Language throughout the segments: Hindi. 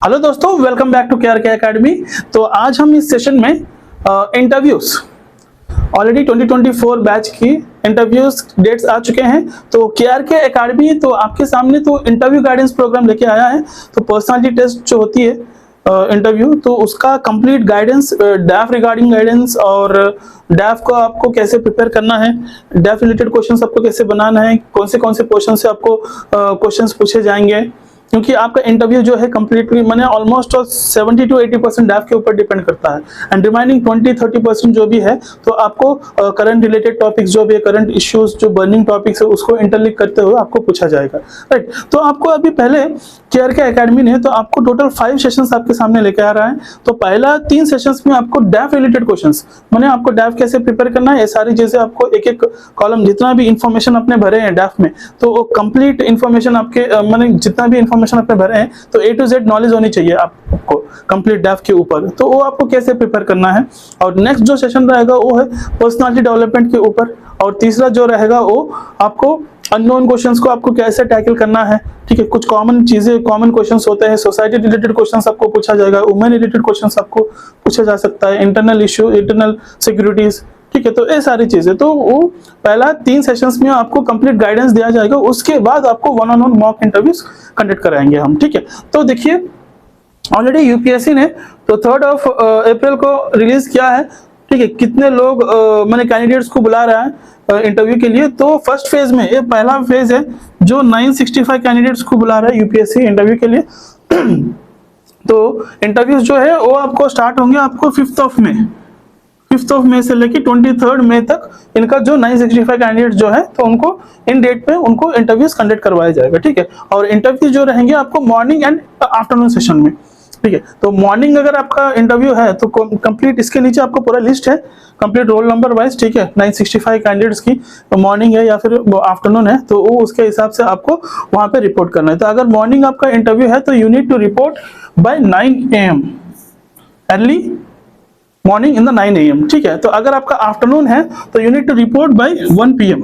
हेलो दोस्तों, welcome back to KRK academy. तो आज हम इस सेशन में इंटरव्यूज ऑलरेडी 2024 बैच की इंटरव्यूज डेट्स आ चुके हैं। तो KRK एकेडमी तो आपके सामने तो इंटरव्यू गाइडेंस प्रोग्राम लेके आया है। तो पर्सनालिटी टेस्ट जो होती है इंटरव्यू, तो उसका कंप्लीट गाइडेंस, डैफ रिगार्डिंग गाइडेंस और डैफ को आपको कैसे प्रिपेयर करना है, डैफ रिलेटेड क्वेश्चंस आपको कैसे बनाना है, कौन से क्वेश्चन से आपको क्वेश्चंस पूछे जाएंगे, क्योंकि आपका इंटरव्यू जो है कंप्लीटली मैंने ऑलमोस्ट 70 to 80% डैफ के ऊपर डिपेंड करता है एंड रिमाइनिंग 20-30% जो भी है तो आपको करंट रिलेटेड टॉपिक्स जो भी है, करंट इश्यूज जो बर्निंग टॉपिक्स है उसको इंटरलिंक करते हुए आपको पूछा जाएगा। राइट, तो आपको अभी पहले KRK एकेडमी ने तो आपको टोटल 5 सेशंस आपके सामने लेके आ रहा है। तो पहला 3 सेशंस में आपको डैफ रिलेटेड क्वेश्चंस, मैंने आपको डैफ कैसे प्रिपेयर करना है, ये सारी चीजें आपको एक एक कॉलम जितना भी इंफॉर्मेशन अपने भरे हैं डैफ में, तो वो कंप्लीट इंफॉर्मेशन आपके मैंने जितना भी इंफॉर्मेशन अपने भरे हैं तो A to Z नॉलेज होनी चाहिए आपको कंप्लीट डैफ के ऊपर। तो वो आपको कैसे प्रिपेयर करना है। और नेक्स्ट जो सेशन रहेगा वो है पर्सनालिटी डेवलपमेंट के ऊपर। और तीसरा जो रहेगा वो आपको अननोन क्वेश्चंस को आपको कैसे टैकल करना है। ठीक है, कुछ कॉमन चीजें, कॉमन क्वेश्चंस होते हैं, सोसाइटी रिलेटेड क्वेश्चंस आपको पूछा जाएगा, वुमेन रिलेटेड क्वेश्चंस आपको पूछा जा सकता है, इंटरनल इश्यू, इंटरनल सिक्योरिटीज। ठीक है, तो ये सारी चीजें, तो वो पहला 3 सेशंस में आपको कंप्लीट गाइडेंस दिया जाएगा। उसके बाद आपको 1-on-1 मॉक इंटरव्यूज कंडक्ट कराएंगे हम। ठीक है, तो देखिए ऑलरेडी यूपीएससी ने तो 3 अप्रैल को रिलीज किया है। ठीक है, कितने लोग मैंने कैंडिडेट्स को बुला रहा है इंटरव्यू के लिए। तो फर्स्ट फेज में, ये पहला फेज है जो 965 कैंडिडेट्स को बुला रहा है यूपीएससी इंटरव्यू के लिए। तो इंटरव्यूज जो है वो आपको स्टार्ट होंगे आपको 5 मई से लेके 23 मई तक। इनका जो 965 कैंडिडेट जो है तो उनको इन डेट पे उनको इंटरव्यूज कंडक्ट करवाया जाएगा। ठीक है, और इंटरव्यू जो रहेंगे आपको मॉर्निंग एंड आफ्टरनून सेशन में। ठीक है, तो मॉर्निंग अगर आपका इंटरव्यू है तो कंप्लीट इसके नीचे आपको पूरा लिस्ट है कंप्लीट रोल नंबर वाइज। ठीक है, 965 कैंडिडेट्स की मॉर्निंग है या फिर आफ्टरनून है तो वो उसके हिसाब से आपको वहां पे रिपोर्ट करना है। तो अगर मॉर्निंग आपका इंटरव्यू है तो you need to report by 9 AM, early morning in the 9 AM। ठीक है, तो अगर आपका आफ्टरनून है तो you need to report by 1 PM,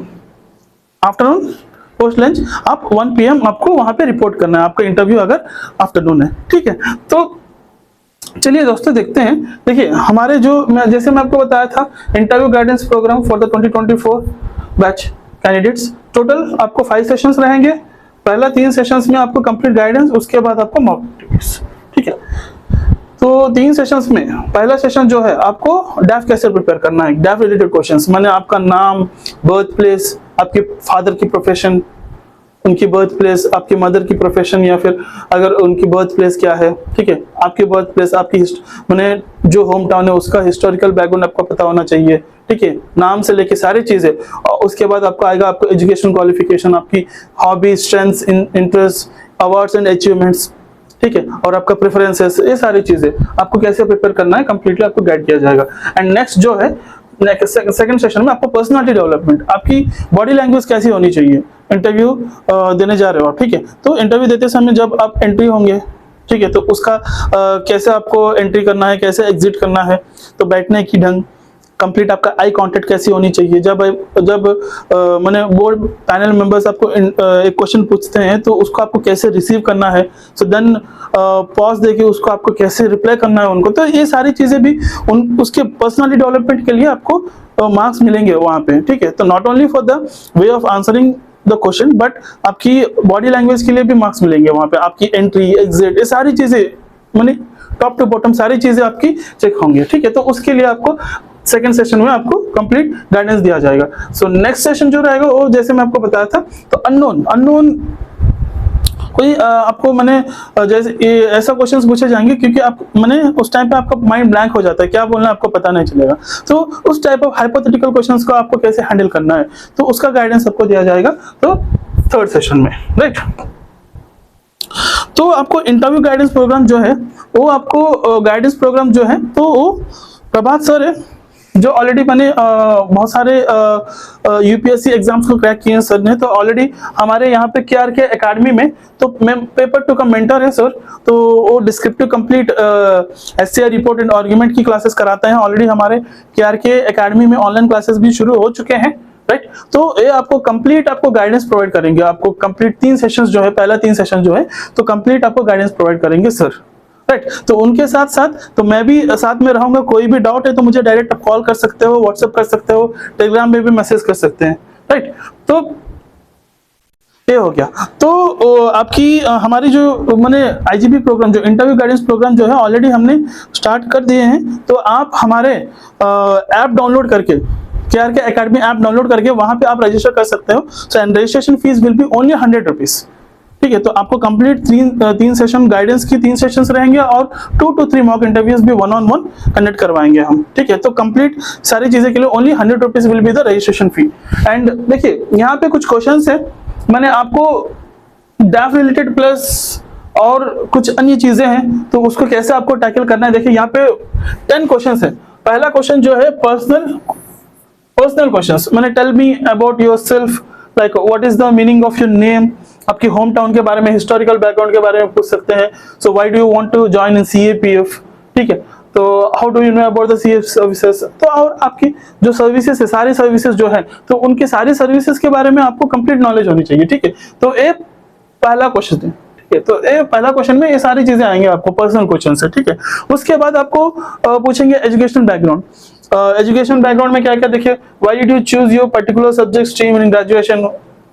afternoon post lunch आप 1 PM आपको वहां पे रिपोर्ट करना है, आपका इंटरव्यू अगर आफ्टरनून है। ठीक है, तो चलिए दोस्तों देखते हैं। देखिए हमारे जो जैसे मैं आपको बताया था interview guidance program for the 2024 batch candidates, total आपको 5 सेशंस रहेंगे। पहला 3 सेशंस में आपको कंप्लीट गाइडेंस, उसके बाद आपको मॉक इंटरव्यूज। ठीक है, तो 3 सेशंस में पहला सेशन जो है आपको डैफ कैसे प्रिपेयर करना है, डैफ रिलेटेड क्वेश्चंस, माने आपका नाम, बर्थ प्लेस, आपके फादर की प्रोफेशन, उनकी बर्थ प्लेस, आपकी मदर की प्रोफेशन या फिर अगर उनकी बर्थ प्लेस क्या है। ठीक है, आपकी बर्थ प्लेस, आपकी माने जो होम टाउन है उसका हिस्टोरिकल बैकग्राउंड आपको पता होना चाहिए। ठीक है, नाम से लेके सारी चीजें। और उसके बाद आपको आएगा आपको एजुकेशन क्वालिफिकेशन, आपकी hobby, strengths, interest, awards and achievements. ठीक है, और आपका प्रेफरेंसेस, ये सारी चीजें आपको कैसे प्रिपेयर करना है कंप्लीटली आपको गाइड किया जाएगा। एंड नेक्स्ट जो है सेकंड सेशन में आपको पर्सनालिटी डेवलपमेंट, आपकी बॉडी लैंग्वेज कैसी होनी चाहिए इंटरव्यू देने जा रहे हो आप। ठीक है, तो इंटरव्यू देते समय जब आप एंट्री होंगे, ठीक है, तो उसका कैसे आपको एंट्री करना है, कैसे एग्जिट करना है, तो बैठने की ढंग, कंप्लीट आपका आई कांटेक्ट कैसी होनी चाहिए। जब मैंने बोर्ड पैनल मेंबर्स आपको एक क्वेश्चन पूछते हैं तो उसको आपको कैसे रिसीव करना है, सो देन पॉज देके उसको आपको कैसे रिप्लाई करना है उनको। तो ये सारी चीजें भी उसके पर्सनालिटी डेवलपमेंट के लिए आपको मार्क्स मिलेंगे वहां पे। ठीक है, तो not only for the way of answering the question but आपकी बॉडी लैंग्वेज के लिए भी मार्क्स मिलेंगे वहां पे। आपकी एंट्री, एग्जिट, ये सारी चीजें माने टॉप टू बॉटम सारी चीजें आपकी चेक होंगी। ठीक है, तो उसके लिए आपको सेकंड सेशन में आपको कंप्लीट गाइडेंस दिया जाएगा। सो नेक्स्ट सेशन जो रहेगा वो जैसे मैं आपको बताया था तो अननोन कोई आपको मैंने जैसे ऐसा क्वेश्चंस पूछे जाएंगे क्योंकि आप मैंने उस टाइम पे आपका माइंड ब्लैंक हो जाता है, क्या बोलना है आपको पता नहीं चलेगा। तो उस टाइप ऑफ हाइपोथेटिकल क्वेश्चंस को आपको कैसे हैंडल करना है तो उसका गाइडेंस आपको दिया जाएगा तो थर्ड सेशन में। राइट, तो आपको इंटरव्यू गाइडेंस प्रोग्राम जो है वो आपको गाइडेंस प्रोग्राम जो है तो वो प्रभात सर है जो ऑलरेडी मैंने बहुत सारे यूपीएससी एग्जाम्स को क्रैक किए हैं सर ने। तो ऑलरेडी हमारे यहाँ पे KRK एकेडमी में तो पेपर टू का मेंटर है सर, तो वो descriptive complete SCI report and argument की क्लासेस कराते हैं। ऑलरेडी हमारे KRK एकेडमी में ऑनलाइन क्लासेस भी शुरू हो चुके हैं। राइट, तो ये आपको कंप्लीट आपको गाइडेंस प्रोवाइड करेंगे। आपको कंप्लीट 3 सेशंस जो है, पहला 3 सेशन जो है तो कंप्लीट आपको गाइडेंस प्रोवाइड करेंगे सर। राइट। तो उनके साथ साथ तो मैं भी साथ में रहूंगा, कोई भी डाउट है तो मुझे डायरेक्ट कॉल कर सकते हो, व्हाट्सएप कर सकते हो, टेलीग्राम में भी मैसेज कर सकते हैं, राइट। तो ये हो गया। तो आपकी हमारी जो मैंने आईजीपी प्रोग्राम, जो इंटरव्यू गाइडेंस प्रोग्राम जो है ऑलरेडी हमने स्टार्ट कर दिए हैं। तो आप हमारे ऐप डाउनलोड करके, KRK एकेडमी ऐप डाउनलोड करके वहां पे आप रजिस्टर कर सकते हो। So and registration fees will be only 100 rupees, ठीक है। तो आपको कंप्लीट तीन सेशन गाइडेंस की 3 सेशंस रहेंगे और 2 to 3 मॉक इंटरव्यूज भी 1-on-1 कंडक्ट करवाएंगे हम, ठीक है। तो कंप्लीट सारी चीजें के लिए only 100 rupees will be the registration fee. And देखिए यहाँ पे कुछ क्वेश्चंस है, मैंने आपको डैफ रिलेटेड प्लस और कुछ अन्य चीजें हैं, तो उसको कैसे आपको टैकल करना है। देखिए यहाँ पे 10 क्वेश्चंस है। पहला क्वेश्चन जो है पर्सनल क्वेश्चंस, मैंने tell me about yourself, like what is the meaning of your name, आपकी होम टाउन के बारे में, हिस्टोरिकल बैकग्राउंड के बारे में पूछ सकते हैं। So why do you want to join in CAPF, ठीक है। तो how do you know about the CAPF services, तो और आपकी जो सर्विसेज है, सारी सर्विसेज जो है, तो उनकी सारी सर्विसेज के बारे में आपको कंप्लीट नॉलेज होनी चाहिए, ठीक है। तो ये पहला क्वेश्चन है, ठीक है। तो ये पहला क्वेश्चन में ये सारी चीजें आएंगे आपको, पर्सनल क्वेश्चन है, ठीक है। उसके बाद आपको पूछेंगे एजुकेशनल बैकग्राउंड। एजुकेशन बैकग्राउंड में क्या क्या, देखिए why did you choose your particular subject stream in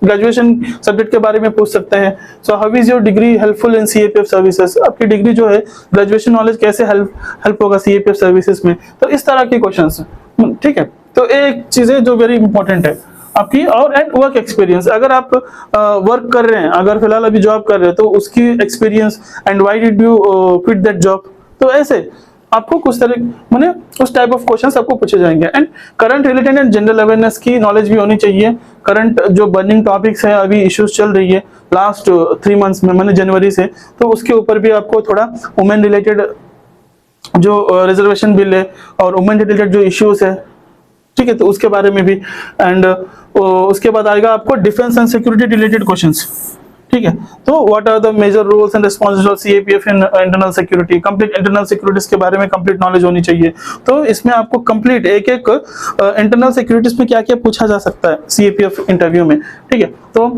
graduation subject के बारे में पूछ सकते हैं। So how is your degree helpful in CAPF services, आपकी डिग्री जो है, ग्रेजुएशन नॉलेज कैसे हेल्प होगा CAPF सर्विसेज में। तो इस तरह के क्वेश्चंस हैं, ठीक है। तो एक चीजें जो वेरी इंपॉर्टेंट है आपकी, और एंड वर्क एक्सपीरियंस, अगर आप वर्क कर रहे हैं, अगर फिलहाल अभी जॉब कर रहे हैं, तो उसकी experience and why did you quit that job. तो ऐसे आपको कुछ तरह माने उस टाइप ऑफ क्वेश्चंस आपको पूछे जाएंगे। And current related and general awareness की नॉलेज भी होनी चाहिए। करंट जो बर्निंग टॉपिक्स है, अभी इश्यूज चल रही है लास्ट 3 मंथ्स में, मैंने जनवरी से, तो उसके ऊपर भी आपको थोड़ा वुमेन रिलेटेड जो रिजर्वेशन बिल है और वुमेन रिलेटेड जो इश्यूज है, ठीक है, तो उसके बारे में भी। एंड उसके बाद आएगा आपको defence and security related questions, ठीक है। तो what are the major roles and responsibilities of CAPF in internal security, complete internal securities के बारे में कंप्लीट नॉलेज होनी चाहिए। तो इसमें आपको कंप्लीट एक इंटरनल सिक्योरिटीज में क्या क्या पूछा जा सकता है CAPF इंटरव्यू में, ठीक है। तो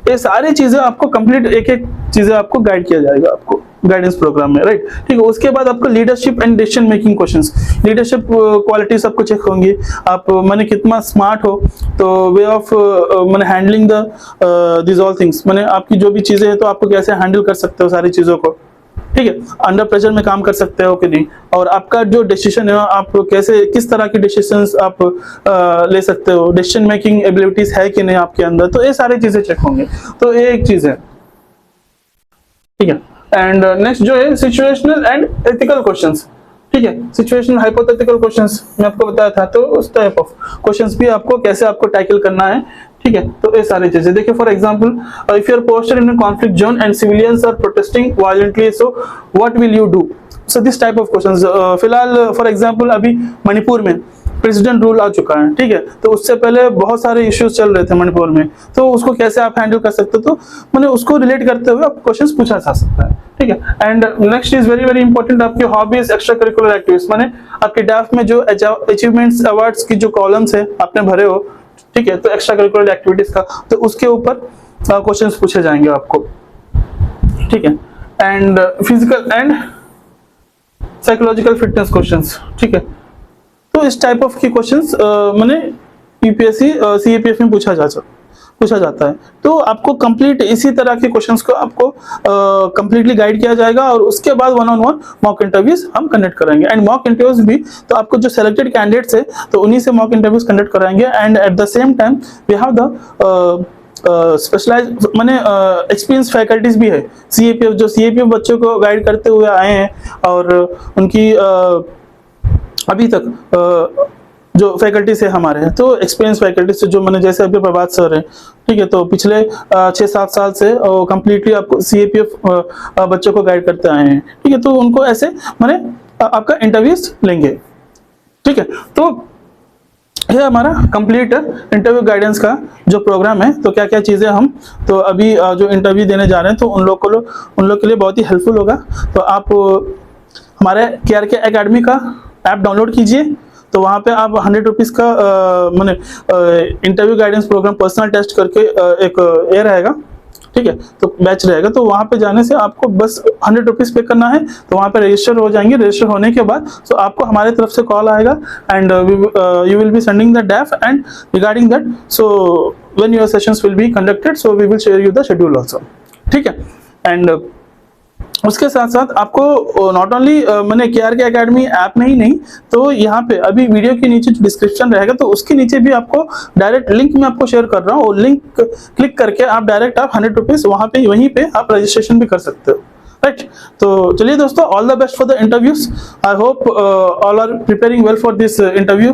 ये सारी चीजें आपको कंप्लीट एक चीजें आपको गाइड किया जाएगा आपको गाइडेंस प्रोग्राम में, राइट, ठीक है। उसके बाद आपको leadership and decision making questions, leadership quality सबको चेक होंगी, आप माने कितना स्मार्ट हो, तो वे ऑफ माने handling the this all things, माने आपकी जो भी चीजें हैं तो आपको कैसे हैंडल कर सकते हो सारी चीजों को, ठीक है। अंडर प्रेशर में काम कर सकते हो कि नहीं, और आपका जो डिसीजन है आप कैसे, किस तरह के डिसीजंस आप ले सकते हो, डिसीजन मेकिंग एबिलिटीज है कि नहीं आपके अंदर, तो ये सारी चीजें चेक होंगे। तो ये एक चीज है, ठीक है। एंड नेक्स्ट जो है सिचुएशनल एंड एथिकल क्वेश्चंस, ठीक है। सिचुएशनल हाइपोथेटिकल क्वेश्चंस मैं आपको बताया था, तो उस टाइप ऑफ क्वेश्चंस भी आपको कैसे आपको टैकल करना है, ठीक है। तो ये सारी चीजें देखिए, for example if you are posted in a conflict zone and civilians are protesting violently, so what will you do. So this type of questions, फिलहाल फॉर एग्जांपल अभी मणिपुर में प्रेसिडेंट रूल आ चुका है, ठीक है। तो उससे पहले बहुत सारे इश्यूज चल रहे थे मणिपुर में, तो उसको कैसे आप हैंडल कर सकते हो, तो मैंने उसको रिलेट करते हुए आप क्वेश्चंस पूछा जा सकता है, ठीक है। And next is very very important, आपकी हॉबीज, एक्स्ट्रा करिकुलर एक्टिविटीज, माने आपके डैफ में जो अचीवमेंट्स अवार्ड्स की जो कॉलम्स है आपने भरे हो, ठीक है, तो एक्स्ट्रा करिकुलर एक्टिविटीज का, तो उसके ऊपर क्वेश्चंस पूछे जाएंगे आपको, ठीक है। And physical and psychological fitness questions, ठीक है। तो इस टाइप ऑफ की क्वेश्चंस माने यूपीएससी CAPF में पूछा जाता है। तो आपको कंप्लीट इसी तरह के क्वेश्चंस को आपको कंप्लीटली गाइड किया जाएगा, और उसके बाद 1-on-1 मॉक इंटरव्यूज हम कंडक्ट कराएंगे। एंड मॉक इंटरव्यूज भी तो आपको जो सिलेक्टेड कैंडिडेट्स है तो उन्हीं से मॉक इंटरव्यूज कंडक्ट कराएंगे। And at the same time we have the specialise माने एक्सपीरियंस फैकल्टीज भी है CAPF, जो CAPF बच्चों को गाइड करते हुए आए हैं, और उनकी अभी तक जो फैकल्टीज है हमारे, तो एक्सपीरियंस फैकल्टीज से, जो मैंने जैसे अभी प्रभात सर है, ठीक है, तो पिछले 6-7 साल से कंप्लीटली आपको CAPF बच्चों को गाइड करते आए हैं, ठीक है। तो उनको ऐसे माने आपका इंटरव्यूज लेंगे, ठीक है। तो ये हमारा कंप्लीट इंटरव्यू गाइडेंस का जो प्रोग्राम है, तो क्या क्या चीजें हम तो अभी जो इंटरव्यू देने जा रहे हैं, तो उन लोग के लिए बहुत ही हेल्पफुल होगा। तो आप हमारे KRK एकेडमी का ऐप डाउनलोड कीजिए, तो वहाँ पे आप 100 रुपीज़ का माने interview guidance programme personal test करके एक ये रहेगा, ठीक है। तो बैच रहेगा, तो वहाँ पे जाने से आपको बस 100 रुपीज़ पे करना है, तो वहाँ पे रजिस्टर हो जाएंगे। रजिस्टर होने के बाद तो आपको हमारे तरफ से कॉल आएगा and you will be sending the deaf and regarding that, so when your sessions will be conducted, so we will share you the schedule also, ठीक है। एंड उसके साथ साथ आपको नॉट ओनली मैंने KRK एकेडमी ऐप में ही नहीं, तो यहाँ पे अभी वीडियो के नीचे जो डिस्क्रिप्शन रहेगा तो उसके नीचे भी आपको डायरेक्ट लिंक मैं आपको शेयर कर रहा हूँ, और लिंक क्लिक करके आप डायरेक्ट 100 रुपीज़ वहाँ पे वहीं पे आप रजिस्ट्रेशन भी कर सकते हो, राइट। तो चलिए दोस्तों, all the best for the interviews. I hope all are preparing well for this interview,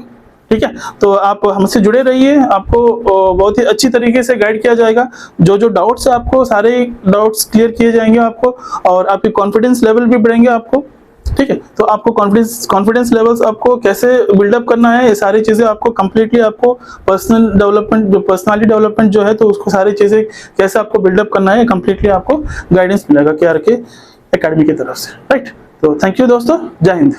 ठीक है। तो आप हमसे जुड़े रहिए, आपको बहुत ही अच्छी तरीके से गाइड किया जाएगा। जो जो डाउट्स है आपको सारे डाउट्स क्लियर किए जाएंगे आपको, और आपकी कॉन्फिडेंस लेवल भी बढ़ेंगे आपको, ठीक है। तो आपको कॉन्फिडेंस लेवल्स आपको कैसे बिल्डअप करना है, ये सारी चीज़ें आपको कंप्लीटली आपको पर्सनल डेवलपमेंट, जो पर्सनालिटी डेवलपमेंट जो है, तो उसको सारी चीज़ें कैसे आपको बिल्डअप करना है कंप्लीटली आपको गाइडेंस मिलेगा KRK एकेडमी की तरफ से, राइट। तो थैंक यू दोस्तों, जय हिंद।